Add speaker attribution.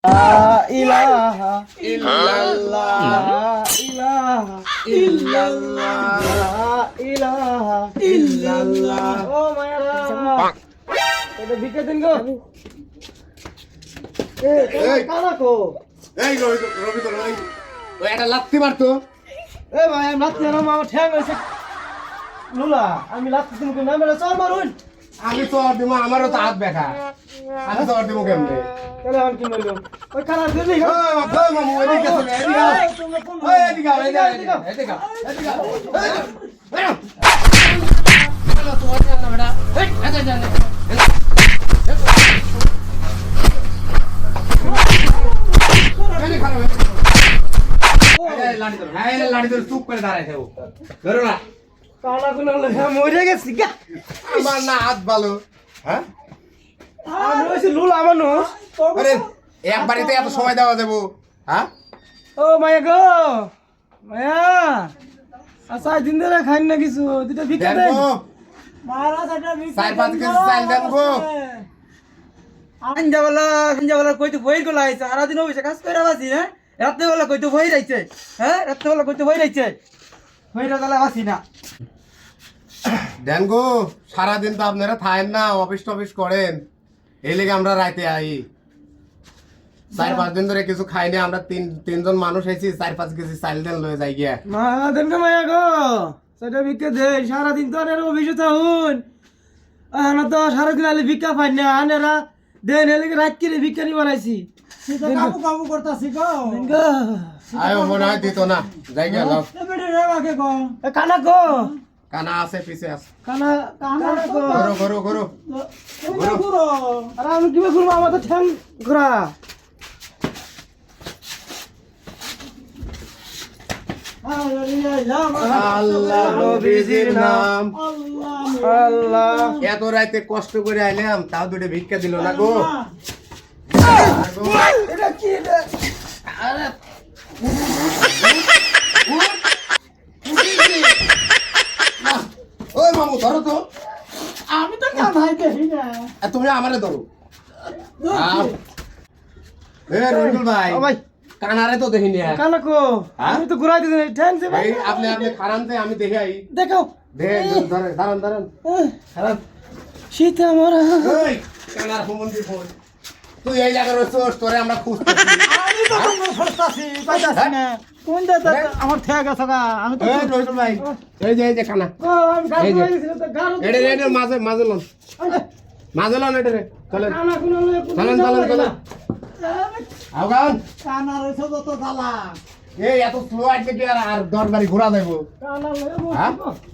Speaker 1: ইলাহা ইল্লাল্লাহ ইলাহা ইল্লাল্লাহ ইলাহা ইল্লাল্লাহ ও মায়ারা এটা ভিক্ষা দিন গো এই কানা কো
Speaker 2: এই রবি তো ভাই ওই একটা লাত্তি মারতো
Speaker 1: এ ভাই আমি লাত্তি না আমার ঠ্যাং হইছে লুলা আমি লাত্তি দিন কই না মেরে চল মারুন
Speaker 2: আমি তো আর দিমু আমারও তো হাত ব্যথা আমি তো আর দিমু কেমনে
Speaker 1: তাহলে আমি কি মারলাম ওই কানা দিলি
Speaker 2: ওই মামু এদিকে চলে এদিকে ওই এদিকে এদিকে তোমার জানা বেটা এই আচ্ছা জানা লাঠি ধরে চুপ করে দাঁড়াইছে ও ধরো না
Speaker 1: কানা কোন মরে গেছি গা
Speaker 2: আমার না হাত ভালো হ্যাঁ
Speaker 1: আমি হইছে লুলা মানুষ
Speaker 2: আরে এক বাড়িতে এত সময় দেওয়া যাবো হ্যাঁ
Speaker 1: ও মায়া গো মায়া আচ্ছা দিন ধরে খাই না কিছু দুটো ভিক্ষা দে মহারাজ এটা ভিক্ষা
Speaker 2: 4-5 কেজি চাল দেন গো
Speaker 1: সন্ধ্যাবেলা কইতে বই গুলো আইছে সারাদিন হইছে কাজ করে বাসি হ্যাঁ রাত্রেবেলা কইতে বই রাইছে হ্যাঁ রাত্রেবেলা কইতে বই রাইছে বইরা তাহলে বাসি না
Speaker 2: দেন গো সারাদিন তো আপনারা থাকেন না অফিস টফিস করেন এই লেগে আমরা রাইতে আই 4-5 দিন ধরে কিছু খাইনি আমরা তিনজন মানুষ আইছি 4-5 কেজি চাল দেন লয়ে যাই গিয়া
Speaker 1: মা দেন গো মায়া গো সেটা ভিক্ষা দে সারাদিন তো আনের অফিসে থাকুন আনা তো সারাদিন আলে ভিক্ষা পাই না আনেরা দেন এলে রাত করে ভিক্ষা নি বানাইছি কাবু কাবু করতাছি গো
Speaker 2: আয়ো মনে হয় দিত না যাই গিয়া লাও
Speaker 1: এবারে রে আগে গো এ কানা গো
Speaker 2: কানা আছে পিছে আছে
Speaker 1: কানা গো
Speaker 2: ঘরো ঘরো
Speaker 1: আরে আমি কিভাবে ঘুরবো আমার তো ঠ্যাং ঘোরা
Speaker 2: আল্লাহ নবীজির নাম
Speaker 1: আল্লাহ
Speaker 2: এত রাতে কষ্ট করে আইলাম তাও দুটো ভিক্ষা দিল না গো
Speaker 1: এটা কি রে আরে
Speaker 2: ওই মামু ধরো তো
Speaker 1: আমি তো কামাই দেখি না
Speaker 2: তুমি আমারে ধরো এ রঞ্জুল ভাই
Speaker 1: ও ভাই
Speaker 2: কানারে তো দেখিনি
Speaker 1: কানা কো আমি তো ঘুরাই দিছি ঠ্যাং সে ভাই
Speaker 2: এই আপনি খারানতে আমি দেখে আই
Speaker 1: দেখো
Speaker 2: দাঁড়ান খারান
Speaker 1: শীত আমার
Speaker 2: এই কানার হুমন্দি ফোন তুই এই জায়গায় রয়েছিস তোরে আমরা খুঁজতেছি
Speaker 1: আমি তো তোমার ফসতাছি পাইতাছি না কোন দাদা আমার ঠ্যাং আছে গা আমি তো
Speaker 2: এই রঞ্জুল ভাই এই যে কানা
Speaker 1: ও আমি গাছ
Speaker 2: এই যে।
Speaker 1: ধরে দিছি তো গাল
Speaker 2: এডে মাঝে লন এডে রে চলেন
Speaker 1: কানা কোন
Speaker 2: চলেন আওগান
Speaker 1: কানা রইছো যত জ্বালা
Speaker 2: এই এত স্লো আছে কি আর দরবারি ঘোরা যাইবো
Speaker 1: কানা লয়ে
Speaker 2: হ্যাঁ?
Speaker 1: বসবো